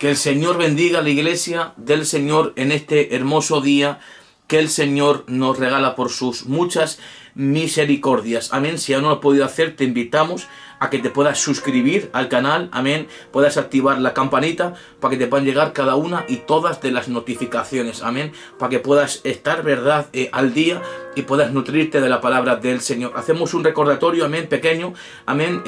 Que el Señor bendiga a la iglesia del Señor en este hermoso día que el Señor nos regala por sus muchas misericordias. Amén. Si aún no lo has podido hacer, te invitamos a que te puedas suscribir al canal. Amén. Puedas activar la campanita para que te puedan llegar cada una y todas de las notificaciones. Amén. Para que puedas estar, ¿verdad?, al día y puedas nutrirte de la palabra del Señor. Hacemos un recordatorio, amén, pequeño, amén,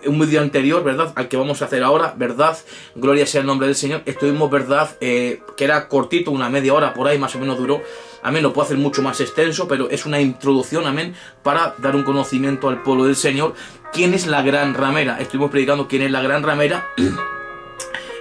un vídeo anterior, ¿verdad?, al que vamos a hacer ahora, ¿verdad? Gloria sea el nombre del Señor. Estuvimos, ¿verdad?, que era cortito, una media hora por ahí más o menos duró. Amén, lo puedo hacer mucho más extenso, pero es una introducción, amén, para dar un conocimiento al pueblo del Señor. ¿Quién es la gran ramera? Estuvimos predicando quién es la gran ramera.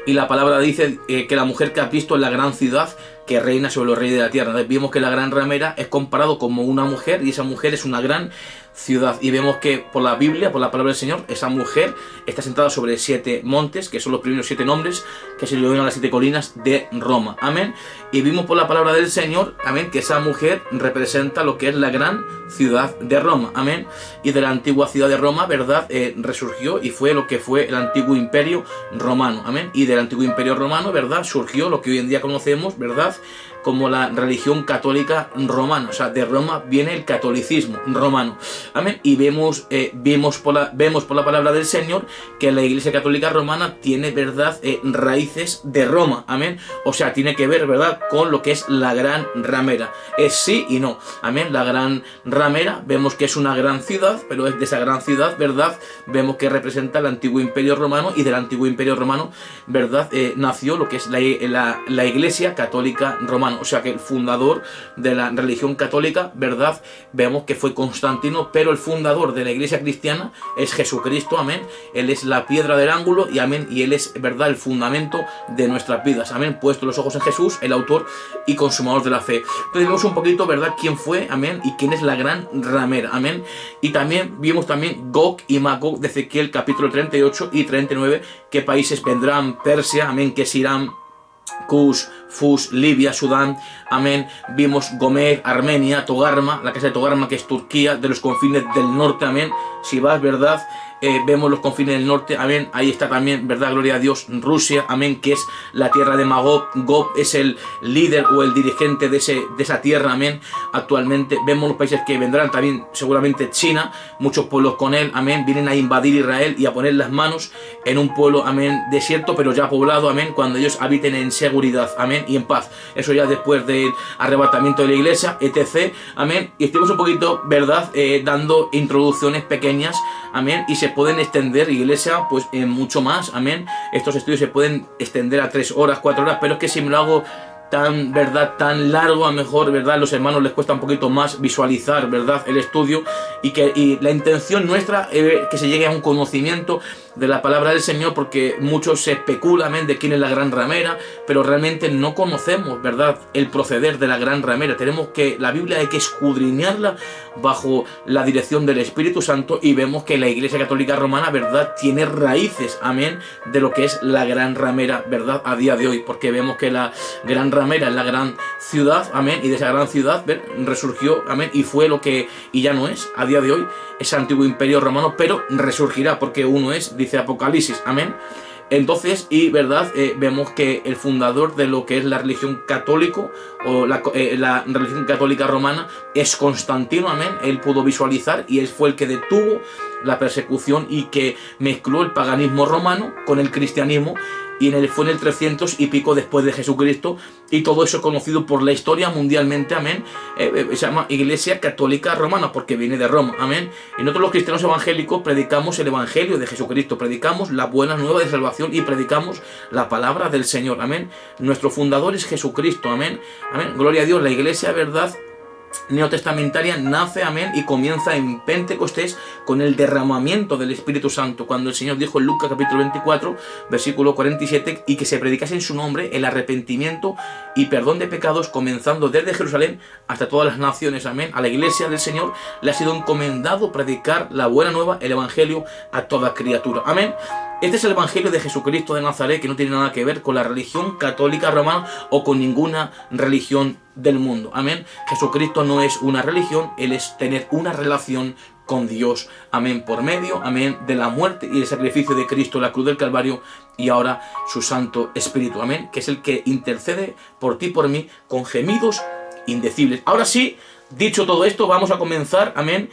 Y la palabra dice que la mujer que ha visto es la gran ciudad que reina sobre los reyes de la tierra. Entonces, vimos que la gran ramera es comparado como una mujer, y esa mujer es una gran ciudad. Y vemos que por la Biblia, por la palabra del Señor, esa mujer está sentada sobre 7 montes, que son los primeros 7 nombres que se le llaman a las 7 colinas de Roma. Amén. Y vimos por la palabra del Señor, amén, que esa mujer representa lo que es la gran ciudad de Roma. Amén. Y de la antigua ciudad de Roma, ¿verdad?, resurgió y fue lo que fue el antiguo imperio romano. Amén. Y del antiguo imperio romano, ¿verdad?, surgió lo que hoy en día conocemos, ¿verdad?, como la religión católica romana. O sea, de Roma viene el catolicismo romano. Amén. Y vemos por la palabra del Señor que la Iglesia Católica Romana tiene, ¿verdad?, raíces de Roma. Amén. O sea, tiene que ver, ¿verdad?, con lo que es la gran ramera. Es sí y no. Amén. La gran ramera, vemos que es una gran ciudad, pero es de esa gran ciudad, ¿verdad?, vemos que representa el antiguo imperio romano, y del antiguo imperio romano, ¿verdad?, nació lo que es la Iglesia Católica Romana. O sea que el fundador de la religión católica, ¿verdad?, vemos que fue Constantino, pero el fundador de la iglesia cristiana es Jesucristo. Amén. Él es la piedra del ángulo, y amén, y Él es, ¿verdad?, el fundamento de nuestras vidas. Amén. Puesto los ojos en Jesús, el autor y consumador de la fe. Entonces vemos un poquito, ¿verdad?, quién fue, amén, y quién es la gran ramera. Amén. Y también vimos también Gog y Magog de Ezequiel capítulo 38 y 39, qué países vendrán: Persia, amén, que es Irán, Cus, Fus, Libia, Sudán, amén. Vimos Gomer, Armenia, Togarma, la casa de Togarma, que es Turquía, de los confines del norte, amén. Si vas, ¿verdad?, vemos los confines del norte, amén. Ahí está también, ¿verdad?, gloria a Dios, Rusia, amén, que es la tierra de Magog. Gog es el líder o el dirigente de esa tierra, amén. Actualmente vemos los países que vendrán también, seguramente China, muchos pueblos con él, amén. Vienen a invadir Israel y a poner las manos en un pueblo, amén, desierto, pero ya poblado, amén, cuando ellos habiten en seguridad, amén, y en paz. Eso ya después del arrebatamiento de la iglesia, etc., amén. Y estuvimos un poquito, ¿verdad?, dando introducciones pequeñas, amén, y se pueden extender, iglesia, pues mucho más, amén. Estos estudios se pueden extender a 3 horas, 4 horas, pero es que si me lo hago tan, ¿verdad?, tan largo, a lo mejor, ¿verdad?, a los hermanos les cuesta un poquito más visualizar, ¿verdad?, el estudio, y la intención nuestra es que se llegue a un conocimiento de la palabra del Señor, porque muchos se especulan de quién es la gran ramera, pero realmente no conocemos, ¿verdad?, el proceder de la gran ramera. Tenemos que, la Biblia hay que escudriñarla bajo la dirección del Espíritu Santo, y vemos que la Iglesia Católica Romana, ¿verdad?, tiene raíces, amén, de lo que es la gran ramera, ¿verdad?, a día de hoy, porque vemos que la gran ramera es la gran ciudad, amén, y de esa gran ciudad, ¿ven?, resurgió, amén, y fue lo que, y ya no es, a día de hoy, ese antiguo imperio romano, pero resurgirá, porque uno es, dice Apocalipsis, amén. Entonces, y verdad, vemos que el fundador de lo que es la religión católico, o la religión católica romana, es Constantino, amén. Él pudo visualizar, y él fue el que detuvo la persecución y que mezcló el paganismo romano con el cristianismo, y fue en el 300 y pico después de Jesucristo, y todo eso es conocido por la historia mundialmente, amén. Se llama Iglesia Católica Romana, porque viene de Roma, amén. Y nosotros los cristianos evangélicos predicamos el evangelio de Jesucristo, predicamos la buena nueva de salvación, y predicamos la palabra del Señor, amén. Nuestro fundador es Jesucristo, amén, amén. Gloria a Dios. La iglesia, ¿verdad?, neotestamentaria nace, amén, y comienza en Pentecostés con el derramamiento del Espíritu Santo, cuando el Señor dijo en Lucas capítulo 24 versículo 47, y que se predicase en su nombre el arrepentimiento y perdón de pecados, comenzando desde Jerusalén hasta todas las naciones, amén. A la iglesia del Señor le ha sido encomendado predicar la buena nueva, el evangelio, a toda criatura, amén. Este es el Evangelio de Jesucristo de Nazaret, que no tiene nada que ver con la religión católica romana o con ninguna religión del mundo. Amén. Jesucristo no es una religión, Él es tener una relación con Dios. Amén. Por medio, amén, de la muerte y el sacrificio de Cristo en la cruz del Calvario y ahora su Santo Espíritu. Amén. Que es el que intercede por ti y por mí con gemidos indecibles. Ahora sí, dicho todo esto, vamos a comenzar, amén,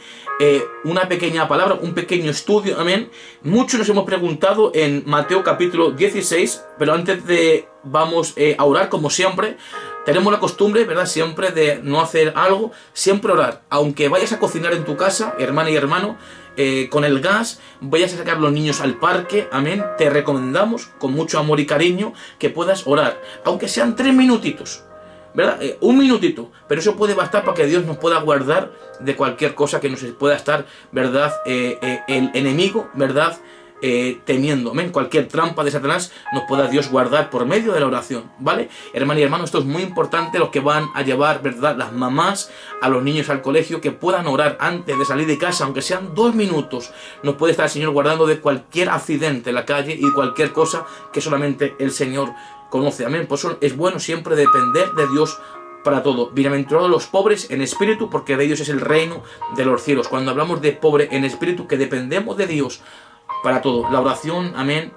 una pequeña palabra, un pequeño estudio, amén. Muchos nos hemos preguntado en Mateo capítulo 16, pero antes de vamos a orar como siempre. Tenemos la costumbre, ¿verdad?, siempre de no hacer algo, siempre orar. Aunque vayas a cocinar en tu casa, hermana y hermano, con el gas, vayas a sacar a los niños al parque, amén, te recomendamos con mucho amor y cariño que puedas orar, aunque sean 3 minutitos. ¿Verdad? Un minutito, pero eso puede bastar para que Dios nos pueda guardar de cualquier cosa que nos pueda estar, ¿verdad? El enemigo, ¿verdad? Temiendo, ¿ven? Cualquier trampa de Satanás nos pueda Dios guardar por medio de la oración, ¿vale? Hermano y hermano, esto es muy importante, los que van a llevar, ¿verdad?, las mamás a los niños al colegio, que puedan orar antes de salir de casa, aunque sean 2 minutos. Nos puede estar el Señor guardando de cualquier accidente en la calle y cualquier cosa que solamente el Señor conoce, amén. Por eso es bueno siempre depender de Dios para todo. Bienaventurados los pobres en espíritu, porque de ellos es el reino de los cielos. Cuando hablamos de pobre en espíritu, que dependemos de Dios para todo. La oración, amén,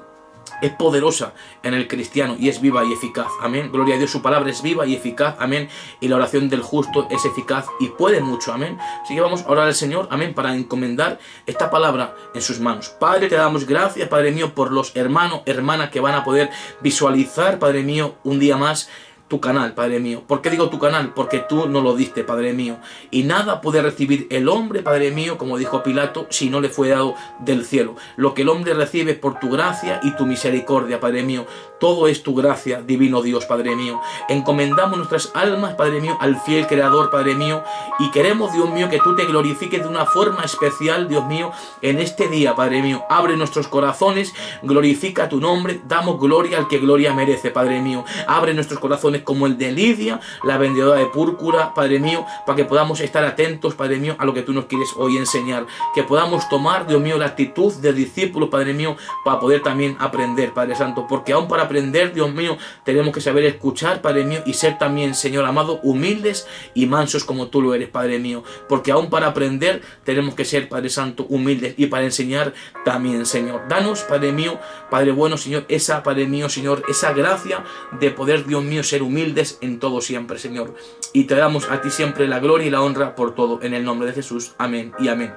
es poderosa en el cristiano y es viva y eficaz, amén. Gloria a Dios, su palabra es viva y eficaz, amén. Y la oración del justo es eficaz y puede mucho, amén. Así que vamos a orar al Señor, amén, para encomendar esta palabra en sus manos. Padre, te damos gracias, Padre mío, por los hermanos, hermanas que van a poder visualizar, Padre mío, un día más tu canal, Padre mío. ¿Por qué digo tu canal? Porque tú nos lo diste, Padre mío. Y nada puede recibir el hombre, Padre mío, como dijo Pilato, si no le fue dado del cielo. Lo que el hombre recibe por tu gracia y tu misericordia, Padre mío. Todo es tu gracia, divino Dios, Padre mío. Encomendamos nuestras almas, Padre mío, al fiel Creador, Padre mío. Y queremos, Dios mío, que tú te glorifiques de una forma especial, Dios mío, en este día, Padre mío. Abre nuestros corazones, glorifica tu nombre, damos gloria al que gloria merece, Padre mío. Abre nuestros corazones como el de Lidia, la vendedora de púrpura, Padre mío, para que podamos estar atentos, Padre mío, a lo que tú nos quieres hoy enseñar. Que podamos tomar, Dios mío, la actitud de discípulos, Padre mío, para poder también aprender, Padre Santo. Porque aún para aprender, Dios mío, tenemos que saber escuchar, Padre mío, y ser también, Señor amado, humildes y mansos como tú lo eres, Padre mío. Porque aún para aprender tenemos que ser, Padre Santo, humildes, y para enseñar también, Señor. Danos, Padre mío, Padre bueno, Señor, esa, Padre mío, Señor, esa gracia de poder, Dios mío, ser humildes en todo siempre, Señor. Y te damos a ti siempre la gloria y la honra por todo, en el nombre de Jesús. Amén y amén.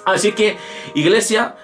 Así que, iglesia,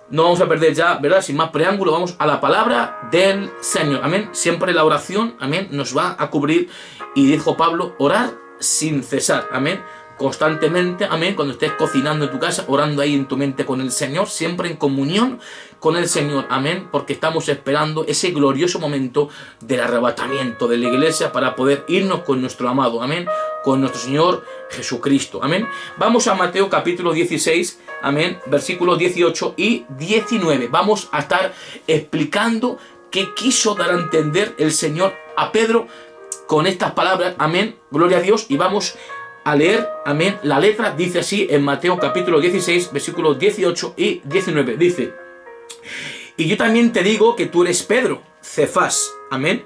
no vamos a perder ya, ¿verdad? Sin más preámbulo, vamos a la palabra del Señor. Amén. Siempre la oración, amén, nos va a cubrir. Y dijo Pablo, orar sin cesar. Amén. Constantemente, amén, cuando estés cocinando en tu casa, orando ahí en tu mente con el Señor, siempre en comunión con el Señor, amén, porque estamos esperando ese glorioso momento del arrebatamiento de la iglesia para poder irnos con nuestro amado, amén, con nuestro Señor Jesucristo, amén. Vamos a Mateo capítulo 16, amén, versículos 18 y 19. Vamos a estar explicando qué quiso dar a entender el Señor a Pedro con estas palabras, amén, gloria a Dios, y vamos a leer, amén, la letra dice así en Mateo capítulo 16, versículos 18 y 19, dice: y yo también te digo que tú eres Pedro, Cefás, amén,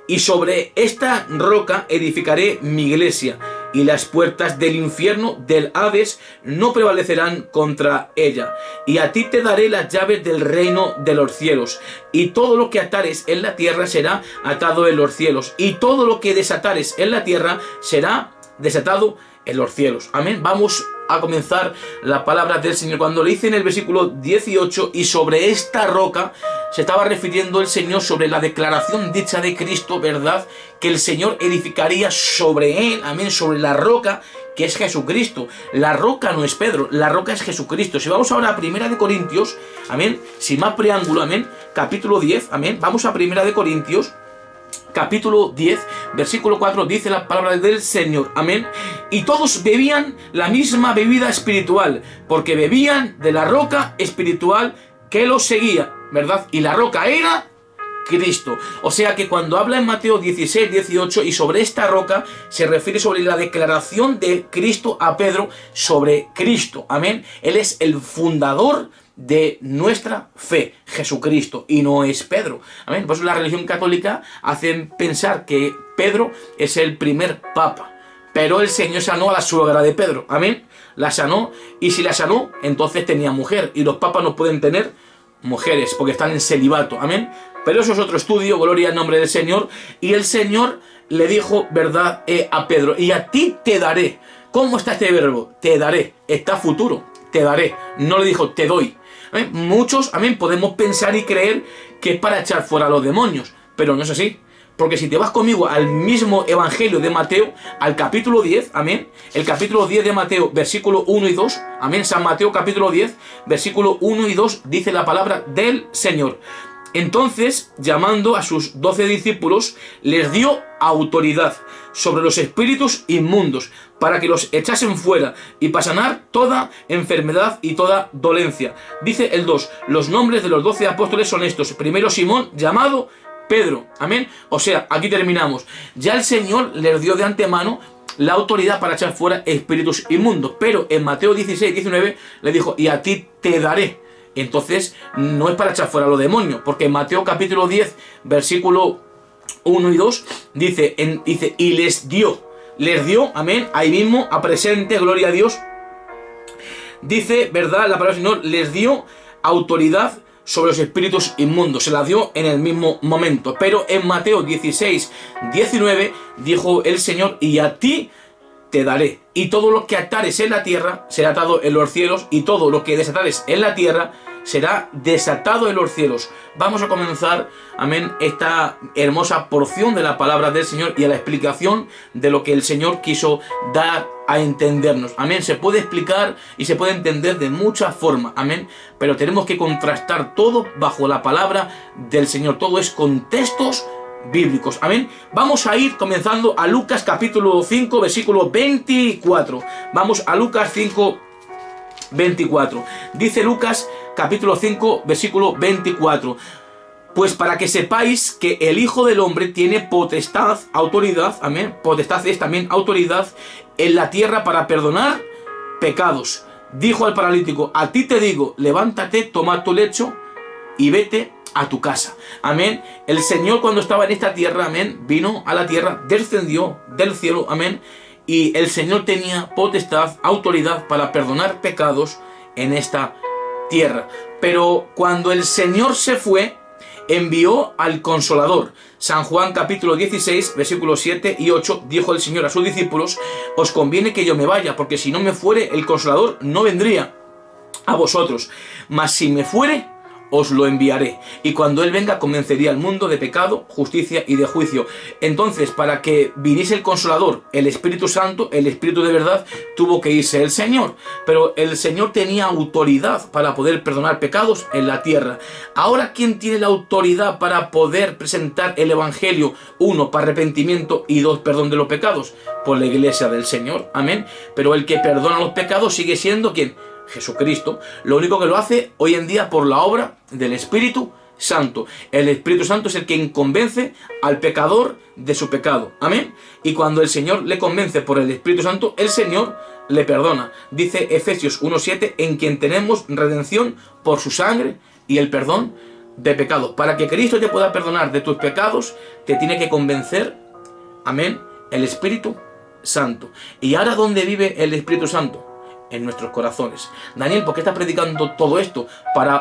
y sobre esta roca edificaré mi iglesia, y las puertas del infierno, del Hades, no prevalecerán contra ella. Y a ti te daré las llaves del reino de los cielos. Y todo lo que atares en la tierra será atado en los cielos. Y todo lo que desatares en la tierra será desatado en los cielos. Amén. Vamos a comenzar la palabra del Señor. Cuando le dice en el versículo 18, y sobre esta roca, se estaba refiriendo el Señor sobre la declaración dicha de Cristo, ¿verdad? Que el Señor edificaría sobre él, amén, sobre la roca, que es Jesucristo. La roca no es Pedro, la roca es Jesucristo. Si vamos ahora a Primera de Corintios, amén, sin más preámbulo, amén, capítulo 10, amén, vamos a Primera de Corintios, capítulo 10, versículo 4, dice la palabra del Señor, amén. Y todos bebían la misma bebida espiritual, porque bebían de la roca espiritual que los seguía, ¿verdad? Y la roca era Cristo. O sea que cuando habla en Mateo 16, 18 y sobre esta roca, se refiere sobre la declaración de Cristo a Pedro sobre Cristo, amén. Él es el fundador de nuestra fe, Jesucristo, y no es Pedro. Amén. Por eso la religión católica hace pensar que Pedro es el primer papa, pero el Señor sanó a la suegra de Pedro. Amén. La sanó, y si la sanó, entonces tenía mujer, y los papas no pueden tener mujeres porque están en celibato. Amén. Pero eso es otro estudio, gloria al nombre del Señor. Y el Señor le dijo, verdad, a Pedro, y a ti te daré. ¿Cómo está este verbo? Te daré. Está futuro. Te daré. No le dijo, te doy. ¿Amén? Muchos, amén, podemos pensar y creer que es para echar fuera a los demonios, pero no es así. Porque si te vas conmigo al mismo evangelio de Mateo, al capítulo 10, amén, el capítulo 10 de Mateo, versículo 1 y 2, amén, San Mateo capítulo 10, versículo 1 y 2, dice la palabra del Señor. Entonces, llamando a sus 12 discípulos, les dio autoridad sobre los espíritus inmundos, para que los echasen fuera y para sanar toda enfermedad y toda dolencia. Dice el 2, los nombres de los 12 apóstoles son estos. Primero Simón, llamado Pedro. Amén. O sea, aquí terminamos. Ya el Señor les dio de antemano la autoridad para echar fuera espíritus inmundos. Pero en Mateo 16, 19 le dijo, y a ti te daré. Entonces, no es para echar fuera a los demonios, porque en Mateo capítulo 10, versículo 1 y 2, dice, y les dio, amén, ahí mismo, a presente, gloria a Dios. Dice, verdad, la palabra del Señor, les dio autoridad sobre los espíritus inmundos, se la dio en el mismo momento. Pero en Mateo 16, 19, dijo el Señor, y a ti te daré, y todo lo que atares en la tierra será atado en los cielos, y todo lo que desatares en la tierra será desatado en los cielos. Vamos a comenzar, amén, esta hermosa porción de la palabra del Señor y a la explicación de lo que el Señor quiso dar a entendernos. Amén, se puede explicar y se puede entender de muchas formas, amén, pero tenemos que contrastar todo bajo la palabra del Señor. Todo es contextos bíblicos, amén. Vamos a ir comenzando a Lucas capítulo 5, versículo 24. Vamos a Lucas 5, 24. Dice Lucas capítulo 5, versículo 24. Pues para que sepáis que el Hijo del Hombre tiene potestad, autoridad, amén, potestad es también autoridad en la tierra para perdonar pecados. Dijo al paralítico, a ti te digo, levántate, toma tu lecho y vete a tu casa. Amén. El Señor, cuando estaba en esta tierra, amén, vino a la tierra, descendió del cielo, amén, y el Señor tenía potestad, autoridad para perdonar pecados en esta tierra. Pero cuando el Señor se fue, envió al Consolador. San Juan capítulo 16, versículos 7 y 8, dijo el Señor a sus discípulos, os conviene que yo me vaya, porque si no me fuere, el Consolador no vendría a vosotros, mas si me fuere, os lo enviaré, y cuando Él venga convencería al mundo de pecado, justicia y de juicio. Entonces, para que viniese el Consolador, el Espíritu Santo, el Espíritu de verdad, tuvo que irse el Señor, pero el Señor tenía autoridad para poder perdonar pecados en la tierra. Ahora, ¿quién tiene la autoridad para poder presentar el Evangelio? 1, para arrepentimiento, y 2, perdón de los pecados. Pues la Iglesia del Señor, amén. Pero el que perdona los pecados sigue siendo ¿quién? Jesucristo. Lo único que lo hace hoy en día por la obra del Espíritu Santo. El Espíritu Santo es el quien convence al pecador de su pecado. Amén. Y cuando el Señor le convence por el Espíritu Santo, el Señor le perdona. Dice Efesios 1:7, en quien tenemos redención por su sangre y el perdón de pecados. Para que Cristo te pueda perdonar de tus pecados, te tiene que convencer, amén, el Espíritu Santo. ¿Y ahora dónde vive el Espíritu Santo? En nuestros corazones. Daniel, ¿por qué estás predicando todo esto?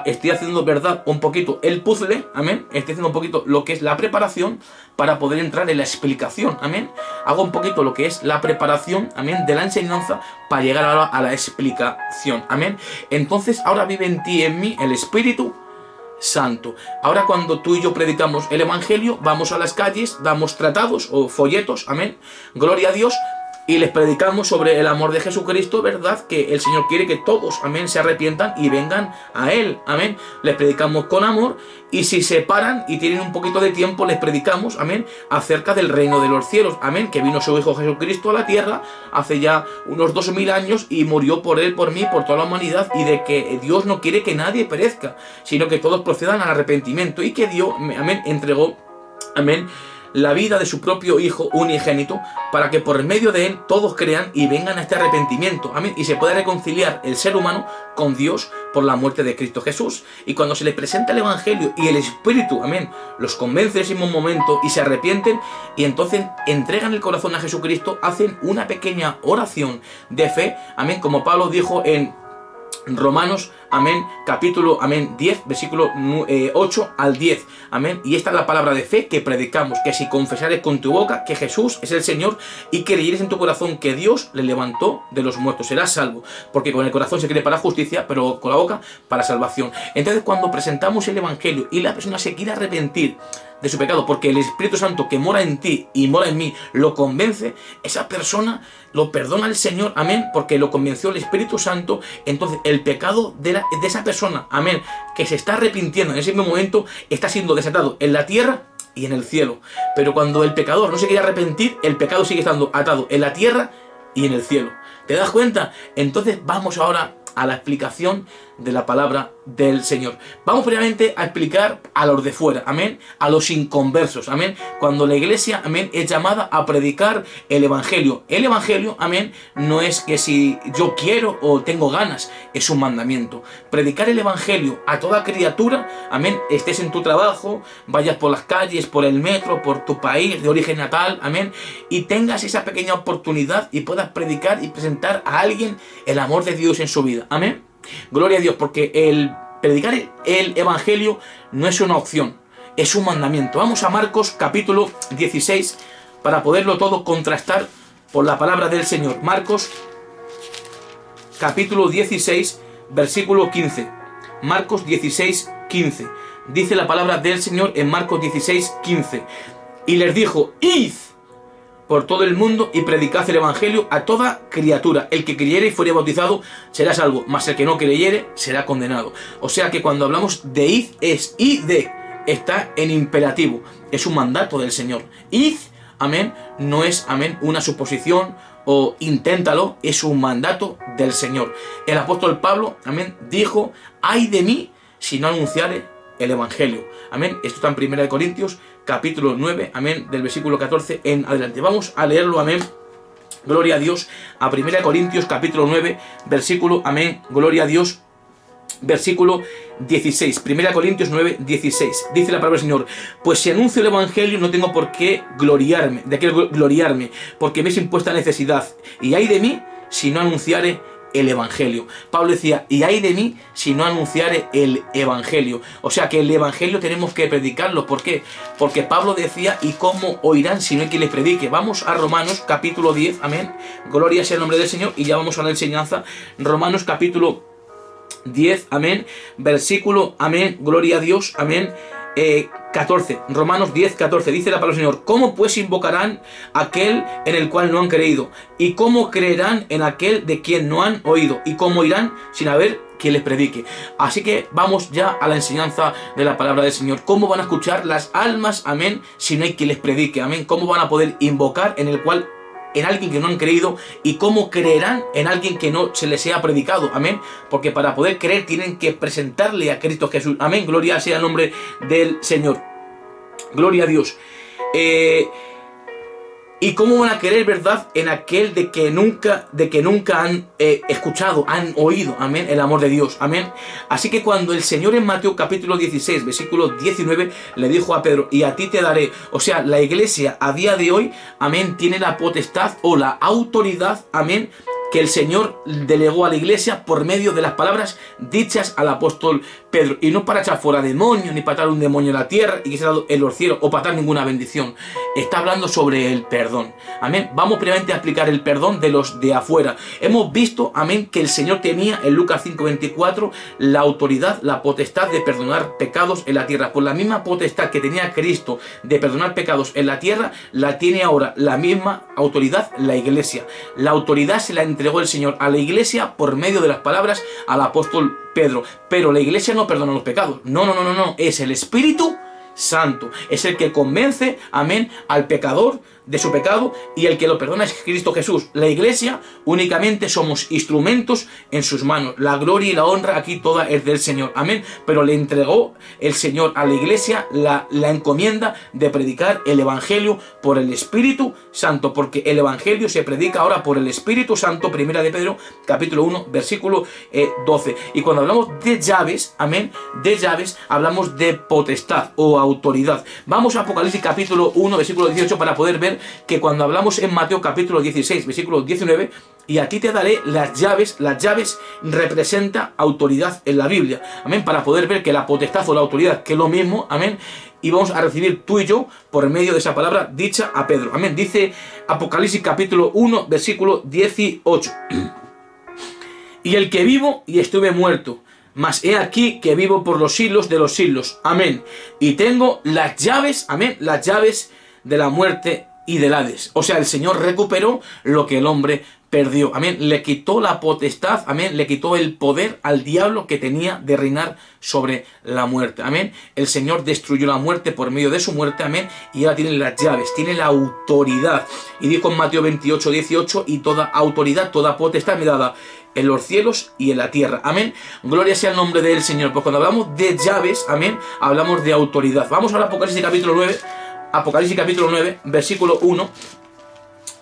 Estoy haciendo, verdad, un poquito el puzzle, amén. Estoy haciendo un poquito lo que es la preparación para poder entrar en la explicación, amén. Hago un poquito lo que es la preparación, amén, de la enseñanza para llegar ahora a la explicación, amén. Entonces, ahora vive en ti y en mí el Espíritu Santo. Ahora cuando tú y yo predicamos el Evangelio, vamos a las calles, damos tratados o folletos, amén, gloria a Dios, y les predicamos sobre el amor de Jesucristo, ¿verdad? Que el Señor quiere que todos, amén, se arrepientan y vengan a Él, amén. Les predicamos con amor, y si se paran y tienen un poquito de tiempo, les predicamos, amén, acerca del reino de los cielos, amén, que vino su Hijo Jesucristo a la tierra hace ya unos 2000 años y murió por Él, por mí, por toda la humanidad, y de que Dios no quiere que nadie perezca, sino que todos procedan al arrepentimiento, y que Dios, amén, entregó, amén, la vida de su propio Hijo unigénito, para que por medio de él todos crean y vengan a este arrepentimiento. Amén. Y se pueda reconciliar el ser humano con Dios por la muerte de Cristo Jesús. Y cuando se les presenta el Evangelio y el Espíritu, amén, los convence en ese mismo momento y se arrepienten, y entonces entregan el corazón a Jesucristo, hacen una pequeña oración de fe, amén, como Pablo dijo en Romanos, amén, capítulo, amén, 10, versículo 8 al 10, amén. Y esta es la palabra de fe que predicamos, que si confesares con tu boca que Jesús es el Señor y creyeres en tu corazón que Dios le levantó de los muertos, serás salvo. Porque con el corazón se cree para justicia, pero con la boca para salvación. Entonces, cuando presentamos el Evangelio y la persona se quiere arrepentir de su pecado, porque el Espíritu Santo que mora en ti y mora en mí lo convence, esa persona lo perdona el Señor, amén, porque lo convenció el Espíritu Santo. Entonces el pecado de esa persona, amén, que se está arrepintiendo en ese mismo momento, está siendo desatado en la tierra y en el cielo. Pero cuando el pecador no se quiere arrepentir, el pecado sigue estando atado en la tierra y en el cielo. ¿Te das cuenta? Entonces vamos ahora a la explicación de la palabra del Señor. Vamos previamente a explicar a los de fuera, amén, a los inconversos, amén, cuando la iglesia, amén, es llamada a predicar el Evangelio. El Evangelio, amén, no es que si yo quiero o tengo ganas, es un mandamiento. Predicar el Evangelio a toda criatura, amén, estés en tu trabajo, vayas por las calles, por el metro, por tu país de origen natal, amén, y tengas esa pequeña oportunidad y puedas predicar y presentar a alguien el amor de Dios en su vida, amén. Gloria a Dios, porque el predicar el Evangelio no es una opción, es un mandamiento. Vamos a Marcos capítulo 16 para poderlo todo contrastar por la palabra del Señor. Marcos capítulo 16 versículo 15. Marcos 16, 15. Dice la palabra del Señor en Marcos 16, 15. Y les dijo: id por todo el mundo y predicad el Evangelio a toda criatura. El que creyere y fuere bautizado será salvo, mas el que no creyere será condenado. O sea que cuando hablamos de id, es id, está en imperativo, es un mandato del Señor. Id, amén, no es, amén, una suposición o inténtalo, es un mandato del Señor. El apóstol Pablo, amén, dijo: ay de mí si no anunciare el Evangelio. Amén. Esto está en 1 Corintios capítulo 9, amén, del versículo 14 en adelante. Vamos a leerlo, amén. Gloria a Dios. A 1 Corintios capítulo 9, versículo, amén, gloria a Dios, versículo 16. 1 Corintios 9, 16. Dice la palabra del Señor: pues si anuncio el Evangelio no tengo por qué gloriarme, de qué gloriarme, porque me es impuesta necesidad. Y ay de mí si no anunciare el Evangelio. Pablo decía: y ay de mí si no anunciare el Evangelio. O sea que el Evangelio tenemos que predicarlo. ¿Por qué? Porque Pablo decía: ¿y cómo oirán si no hay quien les predique? Vamos a Romanos capítulo 10, amén. Gloria sea el nombre del Señor. Y ya vamos a la enseñanza. Romanos capítulo 10, amén, versículo, amén, gloria a Dios, amén, 14, Romanos 10, 14, dice la palabra del Señor: ¿cómo pues invocarán aquel en el cual no han creído? ¿Y cómo creerán en aquel de quien no han oído? ¿Y cómo irán sin haber quien les predique? Así que vamos ya a la enseñanza de la palabra del Señor. ¿Cómo van a escuchar las almas, amén, si no hay quien les predique? Amén. ¿Cómo van a poder invocar en alguien que no han creído? ¿Y cómo creerán en alguien que no se les sea predicado? Amén. Porque para poder creer tienen que presentarle a Cristo Jesús. Amén. Gloria sea el nombre del Señor. Gloria a Dios. ¿Y cómo van a creer, verdad, en aquel de que nunca han escuchado, han oído, amén, el amor de Dios, amén? Así que cuando el Señor en Mateo capítulo 16, versículo 19, le dijo a Pedro: y a ti te daré, o sea, la iglesia a día de hoy, amén, tiene la potestad o la autoridad, amén, que el Señor delegó a la iglesia por medio de las palabras dichas al apóstol Pedro. Y no para echar fuera demonios, ni para atar un demonio en la tierra y que sea dado en los cielos, o para dar ninguna bendición. Está hablando sobre el perdón. Amén. Vamos primeramente a explicar el perdón de los de afuera. Hemos visto, amén, que el Señor tenía en Lucas 5:24 la autoridad, la potestad de perdonar pecados en la tierra. Por la misma potestad que tenía Cristo de perdonar pecados en la tierra, la tiene ahora la misma autoridad la iglesia. La autoridad se la entregó el Señor a la iglesia por medio de las palabras al apóstol Pedro. Pero la iglesia no perdona los pecados. No. Es el Espíritu Santo. Es el que convence, amén, al pecador de su pecado, y el que lo perdona es Cristo Jesús. La iglesia únicamente somos instrumentos en sus manos. La gloria y la honra aquí toda es del Señor, amén. Pero le entregó el Señor a la iglesia la encomienda de predicar el Evangelio por el Espíritu Santo, porque el Evangelio se predica ahora por el Espíritu Santo. Primera de Pedro, capítulo 1, versículo 12. Y cuando hablamos de llaves, amén, de llaves, hablamos de potestad o autoridad. Vamos a Apocalipsis capítulo 1, versículo 18, para poder ver que cuando hablamos en Mateo capítulo 16, versículo 19, y a ti te daré las llaves representa autoridad en la Biblia, amén, para poder ver que la potestad o la autoridad, que es lo mismo, amén, y vamos a recibir tú y yo por medio de esa palabra dicha a Pedro, amén. Dice Apocalipsis capítulo 1, versículo 18, y el que vivo y estuve muerto, mas he aquí que vivo por los siglos de los siglos, amén, y tengo las llaves, amén, las llaves de la muerte y del Hades. O sea, el Señor recuperó lo que el hombre perdió, amén. Le quitó la potestad, amén, le quitó el poder al diablo que tenía de reinar sobre la muerte, amén. El Señor destruyó la muerte por medio de su muerte, amén, y ahora tiene las llaves, tiene la autoridad. Y dijo en Mateo 28, 18, y toda autoridad, toda potestad me dada en los cielos y en la tierra, amén. Gloria sea el nombre del Señor. Pues cuando hablamos de llaves, amén, hablamos de autoridad. Vamos al Apocalipsis capítulo 9, Apocalipsis capítulo 9, versículo 1.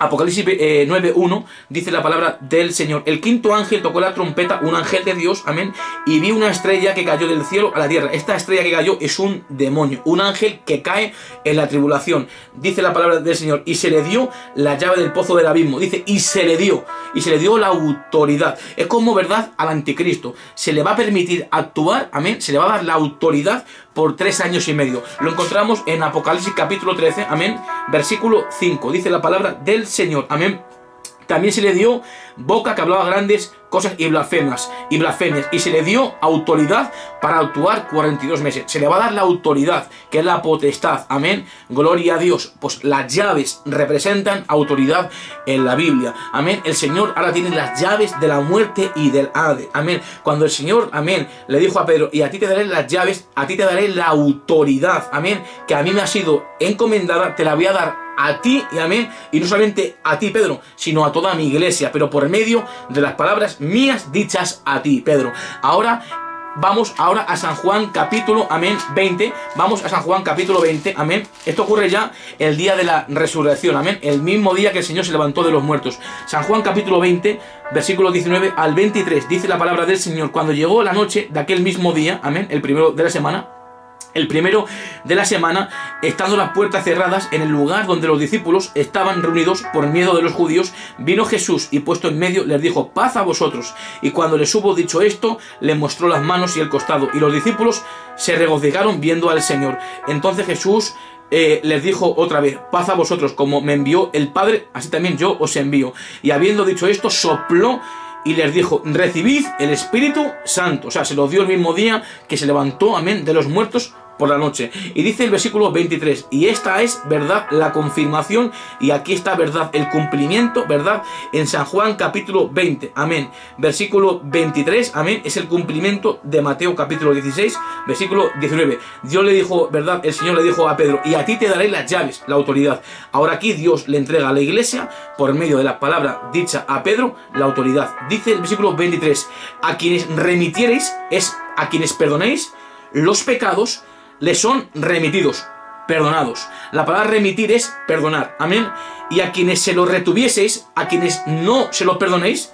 Apocalipsis 9.1 dice la palabra del Señor. El quinto ángel tocó la trompeta, un ángel de Dios, amén, y vi una estrella que cayó del cielo a la tierra. Esta estrella que cayó es un demonio, un ángel que cae en la tribulación. Dice la palabra del Señor, y se le dio la llave del pozo del abismo. Dice, y se le dio la autoridad. Es como, ¿verdad?, al anticristo. Se le va a permitir actuar, amén, se le va a dar la autoridad por 3 años y medio. Lo encontramos en Apocalipsis capítulo 13, amén, versículo 5. Dice la palabra del Señor, amén. También se le dio boca que hablaba grandes cosas y blasfemias, y se le dio autoridad para actuar 42 meses. Se le va a dar la autoridad, que es la potestad, amén, gloria a Dios. Pues las llaves representan autoridad en la Biblia, amén. El Señor ahora tiene las llaves de la muerte y del Hades, amén. Cuando el Señor, amén, le dijo a Pedro, y a ti te daré las llaves, a ti te daré la autoridad, amén, que a mí me ha sido encomendada, te la voy a dar a ti, y amén, y no solamente a ti, Pedro, sino a toda mi iglesia, pero por medio de las palabras mías dichas a ti, Pedro. Vamos ahora a San Juan capítulo, amén, 20. Vamos a San Juan capítulo 20, amén. Esto ocurre ya el día de la resurrección, amén. El mismo día que el Señor se levantó de los muertos. San Juan capítulo 20, versículo 19 al 23. Dice la palabra del Señor, cuando llegó la noche de aquel mismo día, amén, el primero de la semana, estando las puertas cerradas en el lugar donde los discípulos estaban reunidos por miedo de los judíos, vino Jesús y puesto en medio les dijo, paz a vosotros. Y cuando les hubo dicho esto, les mostró las manos y el costado. Y los discípulos se regocijaron viendo al Señor. Entonces Jesús les dijo otra vez, paz a vosotros, como me envió el Padre, así también yo os envío. Y habiendo dicho esto, sopló y les dijo, recibid el Espíritu Santo. O sea, se lo dio el mismo día que se levantó, amén, de los muertos por la noche. Y dice el versículo 23, y esta es, verdad, la confirmación, y aquí está, verdad, el cumplimiento, verdad, en San Juan capítulo 20, amén. Versículo 23, amén, es el cumplimiento de Mateo capítulo 16, versículo 19. Dios le dijo, verdad, el Señor le dijo a Pedro, y a ti te daré las llaves, la autoridad. Ahora aquí Dios le entrega a la iglesia, por medio de la palabra dicha a Pedro, la autoridad. Dice el versículo 23, a quienes remitiereis, es a quienes perdonéis los pecados, les son remitidos, perdonados. La palabra remitir es perdonar, amén. Y a quienes se lo retuvieseis, a quienes no se lo perdonéis,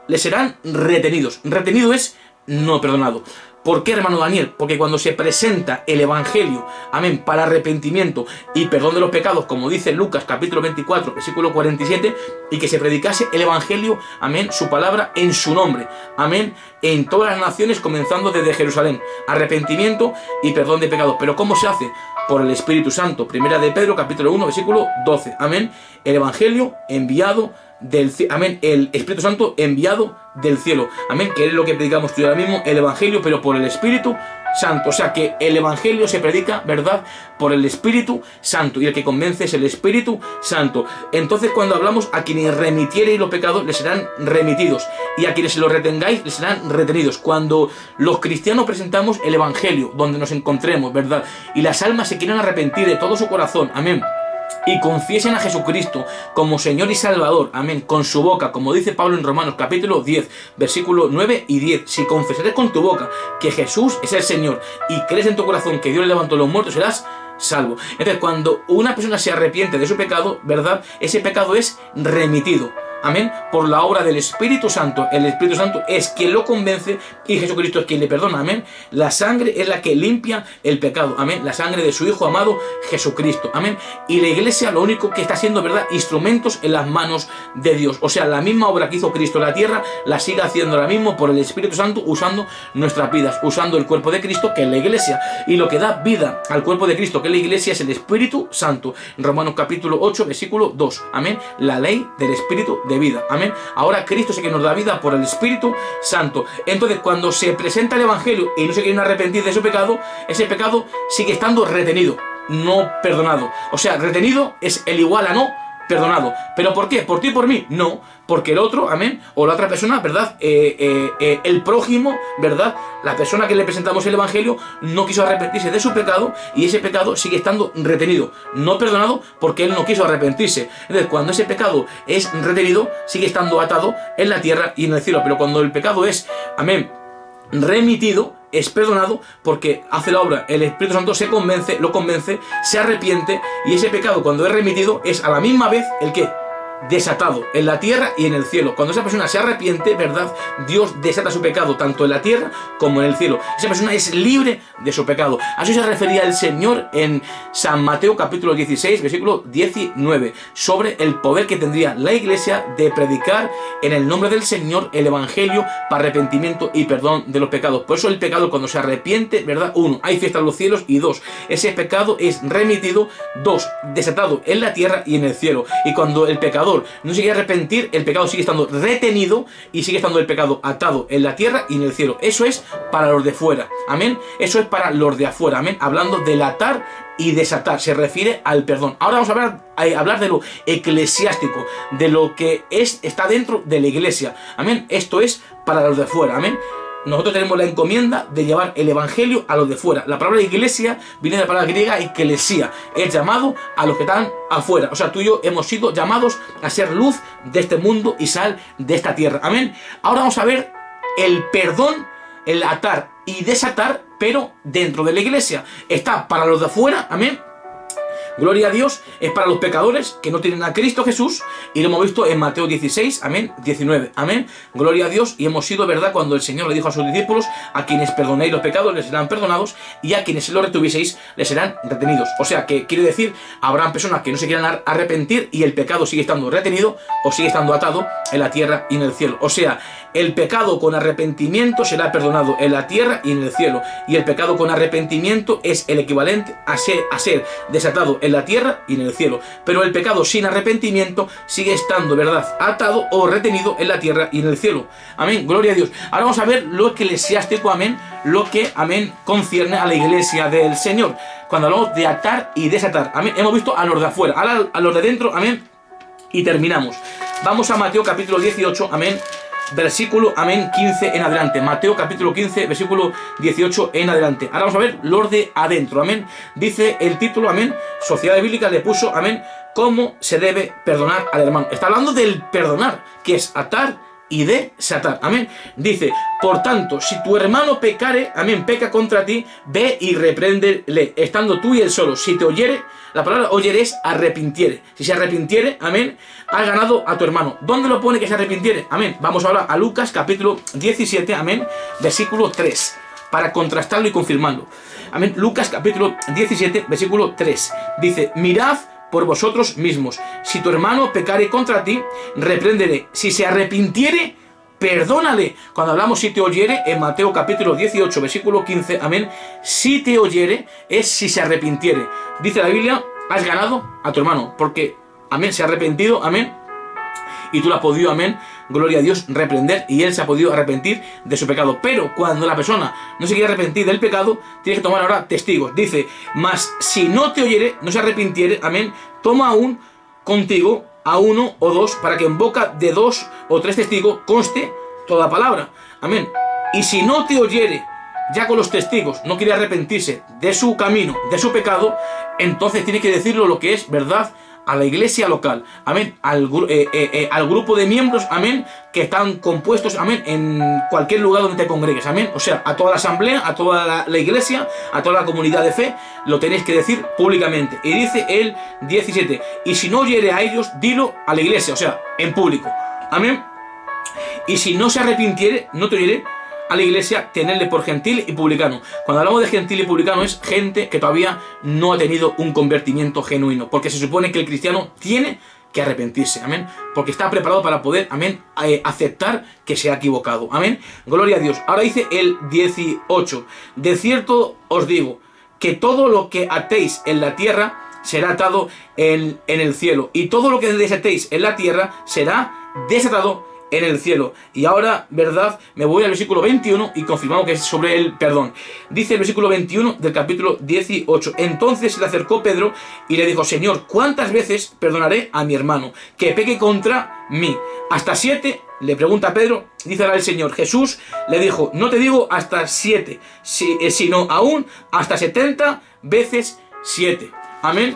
les serán retenidos. Retenido es no perdonado. ¿Por qué, hermano Daniel? Porque cuando se presenta el Evangelio, amén, para arrepentimiento y perdón de los pecados, como dice Lucas capítulo 24, versículo 47, y que se predicase el Evangelio, amén, su palabra en su nombre, amén, en todas las naciones, comenzando desde Jerusalén. Arrepentimiento y perdón de pecados. ¿Pero cómo se hace? Por el Espíritu Santo. Primera de Pedro capítulo 1, versículo 12, amén. El Evangelio enviado del cielo, amén, el Espíritu Santo enviado del cielo, amén, que es lo que predicamos tú ahora mismo, el Evangelio, pero por el Espíritu Santo. O sea que el Evangelio se predica, ¿verdad?, por el Espíritu Santo, y el que convence es el Espíritu Santo. Entonces, cuando hablamos, a quienes remitiereis los pecados les serán remitidos, y a quienes se los retengáis les serán retenidos. Cuando los cristianos presentamos el Evangelio, donde nos encontremos, ¿verdad?, y las almas se quieren arrepentir de todo su corazón, amén, y confiesen a Jesucristo como Señor y Salvador, amén, con su boca, como dice Pablo en Romanos capítulo 10, versículos 9 y 10, si confesares con tu boca que Jesús es el Señor y crees en tu corazón que Dios le levantó a los muertos, serás salvo. Entonces, cuando una persona se arrepiente de su pecado, ¿verdad?, ese pecado es remitido, amén, por la obra del Espíritu Santo. El Espíritu Santo es quien lo convence y Jesucristo es quien le perdona, amén. La sangre es la que limpia el pecado, amén, la sangre de su Hijo amado Jesucristo, amén. Y la Iglesia lo único que está haciendo, ¿verdad?, instrumentos en las manos de Dios. O sea, la misma obra que hizo Cristo en la tierra la sigue haciendo ahora mismo por el Espíritu Santo, usando nuestras vidas, usando el cuerpo de Cristo, que es la Iglesia. Y lo que da vida al cuerpo de Cristo, que es la Iglesia, es el Espíritu Santo. En Romanos capítulo 8, versículo 2, amén, la ley del Espíritu de vida, amén. Ahora Cristo es el que nos da vida por el Espíritu Santo. Entonces, cuando se presenta el Evangelio y no se quieren arrepentir de su pecado, ese pecado sigue estando retenido, no perdonado. O sea, retenido es el igual a no perdonado. ¿Pero por qué? ¿Por ti y por mí? No, porque el otro, amén, o la otra persona, ¿verdad?, el prójimo, ¿verdad?, la persona que le presentamos el Evangelio no quiso arrepentirse de su pecado, y ese pecado sigue estando retenido, no perdonado, porque él no quiso arrepentirse. Entonces, cuando ese pecado es retenido, sigue estando atado en la tierra y en el cielo. Pero cuando el pecado es, amén, remitido, es perdonado, porque hace la obra, el Espíritu Santo lo convence, se arrepiente, y ese pecado, cuando es remitido, es a la misma vez el que desatado en la tierra y en el cielo. Cuando esa persona se arrepiente, ¿verdad?, Dios desata su pecado tanto en la tierra como en el cielo. Esa persona es libre de su pecado. A eso se refería el Señor en San Mateo capítulo 16, versículo 19, sobre el poder que tendría la Iglesia de predicar en el nombre del Señor el Evangelio para arrepentimiento y perdón de los pecados. Por eso el pecado, cuando se arrepiente, ¿verdad?, uno, hay fiesta en los cielos, y dos, ese pecado es remitido, dos, desatado en la tierra y en el cielo. Y cuando el pecador no se quiere arrepentir, el pecado sigue estando retenido y sigue estando el pecado atado en la tierra y en el cielo. Eso es para los de fuera, amén. Eso es para los de afuera, amén. Hablando del atar y desatar, se refiere al perdón. Ahora vamos a hablar de lo eclesiástico, de lo que está dentro de la Iglesia, amén. Esto es para los de fuera, amén. Nosotros tenemos la encomienda de llevar el Evangelio a los de fuera. La palabra iglesia viene de la palabra griega eklesia, es llamado a los que están afuera. O sea, tú y yo hemos sido llamados a ser luz de este mundo y sal de esta tierra, amén. Ahora vamos a ver el perdón, el atar y desatar, pero dentro de la Iglesia. Está para los de afuera, amén. Gloria a Dios, es para los pecadores que no tienen a Cristo Jesús, y lo hemos visto en Mateo 16, amén, 19, amén. Gloria a Dios, y hemos sido, ¿verdad?, cuando el Señor le dijo a sus discípulos: a quienes perdonéis los pecados les serán perdonados, y a quienes los retuvieseis les serán retenidos. O sea, que quiere decir, habrán personas que no se quieran arrepentir y el pecado sigue estando retenido o sigue estando atado en la tierra y en el cielo. O sea, el pecado con arrepentimiento será perdonado en la tierra y en el cielo, y el pecado con arrepentimiento es el equivalente a ser desatado en la tierra y en el cielo. Pero el pecado sin arrepentimiento sigue estando, ¿verdad?, atado o retenido en la tierra y en el cielo. Amén, gloria a Dios. Ahora vamos a ver lo eclesiástico, amén, lo que, amén, concierne a la Iglesia del Señor. Cuando hablamos de atar y desatar, amén, hemos visto a los de afuera, ahora a los de dentro, amén, y terminamos. Vamos a Mateo capítulo 18, amén, versículo, amén, 15 en adelante. Mateo capítulo 15, versículo 18 en adelante. Ahora vamos a ver los de adentro, amén. Dice el título, amén, Sociedad Bíblica le puso, amén, cómo se debe perdonar al hermano. Está hablando del perdonar, que es atar y desatar, amén. Dice: por tanto, si tu hermano pecare, amén, peca contra ti, ve y repréndele, estando tú y él solo. Si te oyere, la palabra oyer es arrepintiere. Si se arrepintiere, amén, has ganado a tu hermano. ¿Dónde lo pone que se arrepintiere? Amén. Vamos ahora a Lucas capítulo 17, amén, versículo 3, para contrastarlo y confirmarlo. Amén. Lucas capítulo 17, versículo 3. Dice: mirad por vosotros mismos. Si tu hermano pecare contra ti, repréndele. Si se arrepintiere, perdónale. Cuando hablamos si te oyere, en Mateo capítulo 18, versículo 15, amén, si te oyere es si se arrepintiere. Dice la Biblia: has ganado a tu hermano, porque, amén, se ha arrepentido, amén, y tú lo has podido, amén, gloria a Dios, reprender, y él se ha podido arrepentir de su pecado. Pero cuando la persona no se quiere arrepentir del pecado, tienes que tomar ahora testigos. Dice, mas si no te oyere, no se arrepintiere, amén, toma aún contigo a uno o dos, para que en boca de 2 o 3 testigos conste toda palabra. Amén. Y si no te oyere, ya con los testigos, no quiere arrepentirse de su camino, de su pecado, entonces tiene que decirlo lo que es verdad a la iglesia local, amén, al grupo de miembros, amén, que están compuestos, amén, en cualquier lugar donde te congregues, amén, o sea, a toda la asamblea, a toda la iglesia, a toda la comunidad de fe, lo tenéis que decir públicamente. Y dice el 17, y si no oyere a ellos, dilo a la iglesia, o sea, en público, amén. Y si no se arrepintiere, no te oyere a la iglesia, tenerle por gentil y publicano. Cuando hablamos de gentil y publicano es gente que todavía no ha tenido un convertimiento genuino, porque se supone que el cristiano tiene que arrepentirse, amén, porque está preparado para poder, amén, aceptar que se ha equivocado, amén, gloria a Dios. Ahora dice el 18, de cierto os digo, que todo lo que atéis en la tierra será atado en el cielo, y todo lo que desatéis en la tierra será desatado en el cielo. Y ahora, verdad, me voy al versículo 21 y confirmamos que es sobre el perdón. Dice el versículo 21 del capítulo 18. Entonces se le acercó Pedro y le dijo, Señor, ¿cuántas veces perdonaré a mi hermano que peque contra mí? ¿Hasta 7? Le pregunta Pedro. Dice ahora el Señor. Jesús le dijo, no te digo hasta 7, sino aún hasta 70 veces 7. Amén.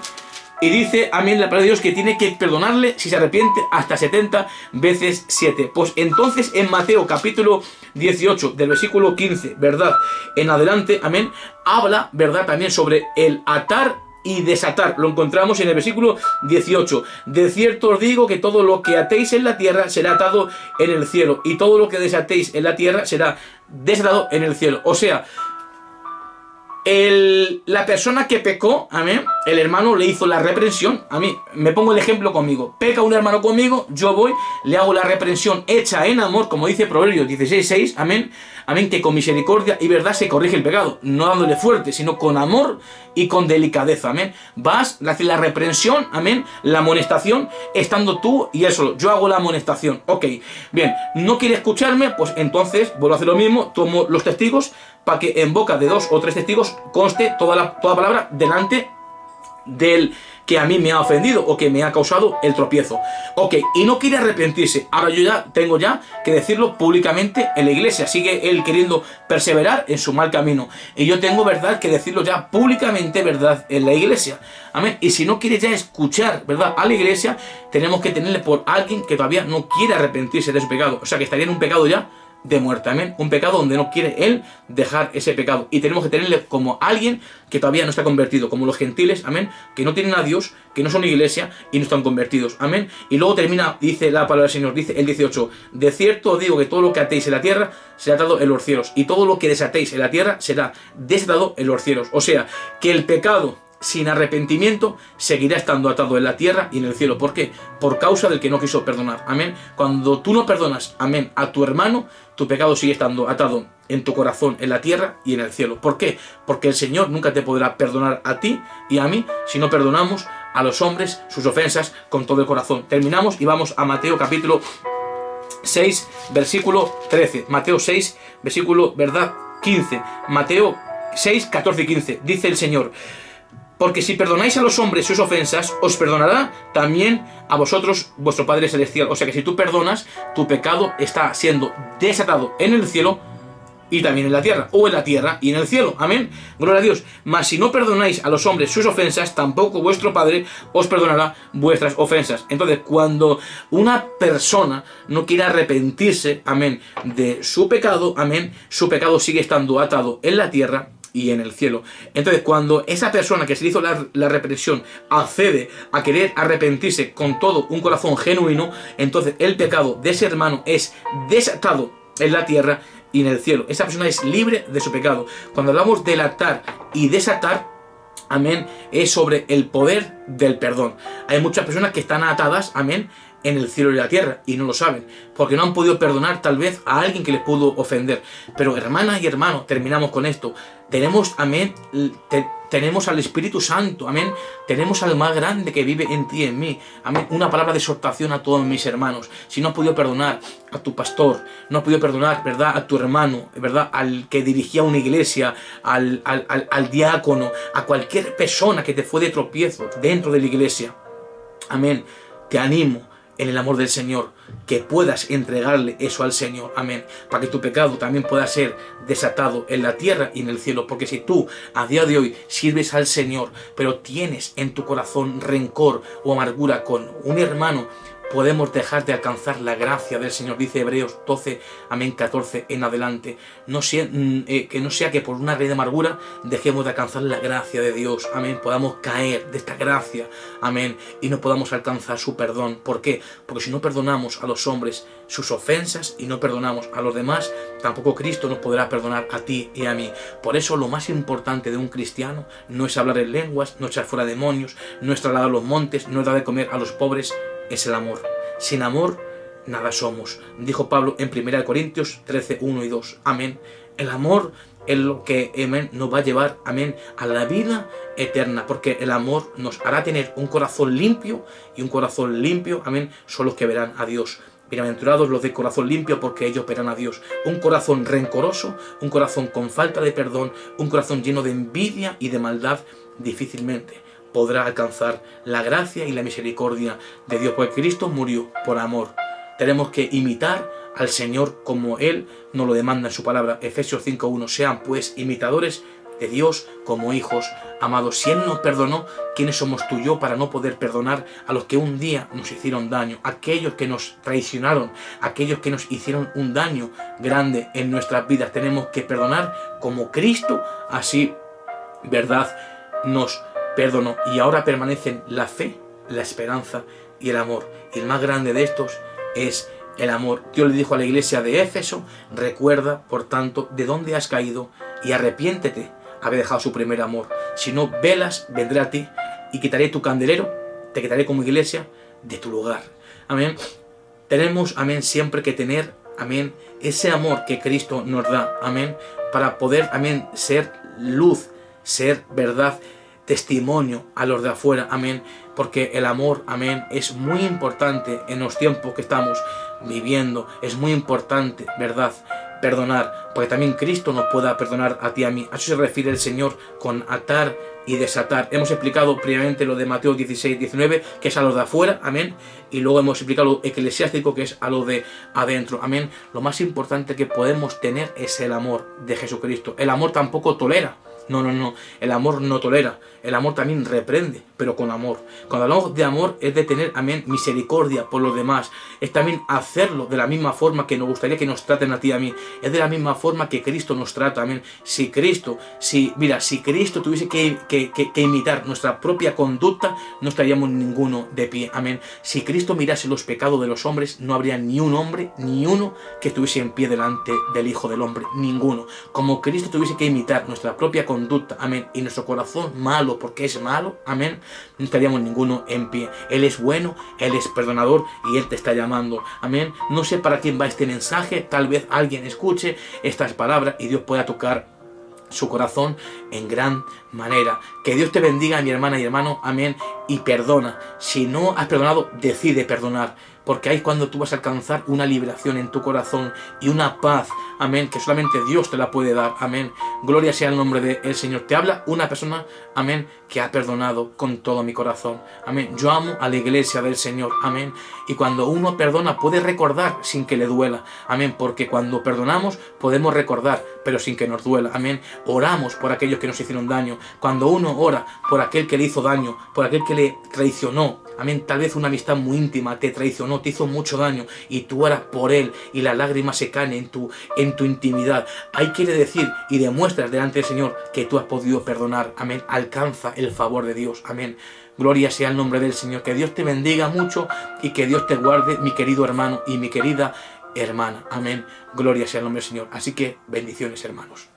Y dice, amén, la palabra de Dios que tiene que perdonarle si se arrepiente hasta 70 veces 7. Pues entonces en Mateo capítulo 18, del versículo 15, ¿verdad? En adelante, amén, habla, ¿verdad? También sobre el atar y desatar. Lo encontramos en el versículo 18. De cierto os digo que todo lo que atéis en la tierra será atado en el cielo, y todo lo que desatéis en la tierra será desatado en el cielo. O sea, la persona que pecó, amén, el hermano le hizo la reprensión. A mí, me pongo el ejemplo conmigo. Peca un hermano conmigo, yo voy, le hago la reprensión hecha en amor, como dice Proverbios 16:6, amén, amén, que con misericordia y verdad se corrige el pecado, no dándole fuerte, sino con amor y con delicadeza, amén. Vas, le haces la reprensión, amén, la amonestación, estando tú y él solo. Yo hago la amonestación, ok, bien, no quiere escucharme, pues entonces vuelvo a hacer lo mismo, tomo los testigos, para que en boca de 2 o 3 testigos conste toda palabra delante del que a mí me ha ofendido o que me ha causado el tropiezo. Ok, y no quiere arrepentirse. Ahora yo ya tengo que decirlo públicamente en la iglesia. Sigue él queriendo perseverar en su mal camino. Y yo tengo, verdad, que decirlo ya públicamente, verdad, en la iglesia. Amén. Y si no quiere ya escuchar, verdad, a la iglesia, tenemos que tenerle por alguien que todavía no quiere arrepentirse de su pecado. O sea, que estaría en un pecado ya de muerte, amén, un pecado donde no quiere él dejar ese pecado, y tenemos que tenerle como alguien que todavía no está convertido, como los gentiles, amén, que no tienen a Dios, que no son iglesia y no están convertidos, amén. Y luego termina, dice la palabra del Señor, dice el 18, de cierto os digo que todo lo que atéis en la tierra será atado en los cielos, y todo lo que desatéis en la tierra será desatado en los cielos. O sea, que el pecado sin arrepentimiento seguirá estando atado en la tierra y en el cielo. ¿Por qué? Por causa del que no quiso perdonar, amén. Cuando tú no perdonas, amén, a tu hermano, tu pecado sigue estando atado en tu corazón, en la tierra y en el cielo. ¿Por qué? Porque el Señor nunca te podrá perdonar a ti y a mí si no perdonamos a los hombres sus ofensas con todo el corazón. Terminamos y vamos a Mateo capítulo 6, versículo 13. Mateo 6, versículo, verdad, 15. Mateo 6, 14 y 15. Dice el Señor, porque si perdonáis a los hombres sus ofensas, os perdonará también a vosotros vuestro Padre Celestial. O sea que si tú perdonas, tu pecado está siendo desatado en el cielo y también en la tierra, o en la tierra y en el cielo, amén, gloria a Dios. Mas si no perdonáis a los hombres sus ofensas, tampoco vuestro Padre os perdonará vuestras ofensas. Entonces, cuando una persona no quiere arrepentirse, amén, de su pecado, amén, su pecado sigue estando atado en la tierra y en el cielo. Entonces, cuando esa persona que se hizo la represión accede a querer arrepentirse con todo un corazón genuino, entonces el pecado de ese hermano es desatado en la tierra y en el cielo. Esa persona es libre de su pecado. Cuando hablamos del atar y desatar, amén, es sobre el poder del perdón. Hay muchas personas que están atadas, amén, en el cielo y la tierra, y no lo saben, porque no han podido perdonar tal vez a alguien que les pudo ofender. Pero hermanas y hermanos, terminamos con esto. Tenemos, amén, tenemos al Espíritu Santo, amén, tenemos al más grande que vive en ti y en mí, amén. Una palabra de exhortación a todos mis hermanos. Si no has podido perdonar a tu pastor, no has podido perdonar, ¿verdad?, a tu hermano, ¿verdad?, al que dirigía una iglesia, al diácono, a cualquier persona que te fue de tropiezo dentro de la iglesia, amén, te animo en el amor del Señor, que puedas entregarle eso al Señor, amén, para que tu pecado también pueda ser desatado en la tierra y en el cielo. Porque si tú a día de hoy sirves al Señor, pero tienes en tu corazón rencor o amargura con un hermano, podemos dejar de alcanzar la gracia del Señor. Dice Hebreos 12, amén, 14 en adelante. Que no sea que por una raíz de amargura dejemos de alcanzar la gracia de Dios, amén, podamos caer de esta gracia, amén, y no podamos alcanzar su perdón. ¿Por qué? Porque si no perdonamos a los hombres sus ofensas y no perdonamos a los demás, tampoco Cristo nos podrá perdonar a ti y a mí. Por eso lo más importante de un cristiano no es hablar en lenguas, no echar fuera demonios, no es trasladar los montes, no es dar de comer a los pobres, es el amor. Sin amor, nada somos. Dijo Pablo en 1 Corintios 13, 1 y 2. Amén. El amor es lo que, amén, nos va a llevar, amén, a la vida eterna. Porque el amor nos hará tener un corazón limpio, y un corazón limpio, amén, son los que verán a Dios. Bienaventurados los de corazón limpio, porque ellos verán a Dios. Un corazón rencoroso, un corazón con falta de perdón, un corazón lleno de envidia y de maldad, difícilmente podrá alcanzar la gracia y la misericordia de Dios, porque Cristo murió por amor. Tenemos que imitar al Señor como Él nos lo demanda en su palabra. Efesios 5:1. Sean pues imitadores de Dios como hijos amados. Si Él nos perdonó, ¿quiénes somos tú y yo para no poder perdonar a los que un día nos hicieron daño? Aquellos que nos traicionaron, aquellos que nos hicieron un daño grande en nuestras vidas. Tenemos que perdonar como Cristo, así, ¿verdad?, nos perdonó. Y ahora permanecen la fe, la esperanza y el amor. Y el más grande de estos es el amor. Dios le dijo a la iglesia de Éfeso: recuerda, por tanto, de dónde has caído y arrepiéntete haber dejado su primer amor. Si no velas, vendré a ti y quitaré tu candelero, te quitaré como iglesia de tu lugar. Amén. Tenemos, amén, siempre que tener, amén, ese amor que Cristo nos da, amén, para poder, amén, ser luz, ser verdad, testimonio a los de afuera, amén, porque el amor, amén, es muy importante en los tiempos que estamos viviendo. Es muy importante, ¿verdad?, perdonar, porque también Cristo nos pueda perdonar a ti y a mí. A eso se refiere el Señor con atar y desatar. Hemos explicado previamente lo de Mateo 16, 19, que es a los de afuera, amén, y luego hemos explicado lo eclesiástico, que es a lo de adentro, amén. Lo más importante que podemos tener es el amor de Jesucristo. El amor tampoco tolera. No, no, no. El amor no tolera. El amor también reprende, pero con amor. Cuando hablamos de amor es de tener, amén, misericordia por los demás. Es también hacerlo de la misma forma que nos gustaría que nos traten a ti y a mí. Es de la misma forma que Cristo nos trata, amén. Si Cristo tuviese que imitar nuestra propia conducta, no estaríamos ninguno de pie, amén. Si Cristo mirase los pecados de los hombres, no habría ni un hombre, ni uno que estuviese en pie delante del Hijo del Hombre. Ninguno. Como Cristo tuviese que imitar nuestra propia conducta, amén, y nuestro corazón malo, porque es malo, amén, no estaríamos ninguno en pie. Él es bueno, Él es perdonador y Él te está llamando, amén. No sé para quién va este mensaje, tal vez alguien escuche estas palabras y Dios pueda tocar su corazón en gran manera. Que Dios te bendiga, mi hermana y hermano, amén, y perdona. Si no has perdonado, decide perdonar, porque ahí es cuando tú vas a alcanzar una liberación en tu corazón y una paz, amén, que solamente Dios te la puede dar, amén. Gloria sea el nombre del Señor. Te habla una persona, amén, que ha perdonado con todo mi corazón, amén. Yo amo a la iglesia del Señor, amén. Y cuando uno perdona, puede recordar sin que le duela, amén, porque cuando perdonamos podemos recordar, pero sin que nos duela, amén. Oramos por aquellos que nos hicieron daño. Cuando uno ora por aquel que le hizo daño, por aquel que le traicionó, amén, tal vez una amistad muy íntima te traicionó, te hizo mucho daño, y tú oras por él y las lágrimas se caen en tu intimidad. Ahí quiere decir y demuestras delante del Señor que tú has podido perdonar, amén. Alcanza el favor de Dios, amén. Gloria sea el nombre del Señor. Que Dios te bendiga mucho y que Dios te guarde, mi querido hermano y mi querida hermana, amén. Gloria sea el nombre del Señor. Así que bendiciones, hermanos.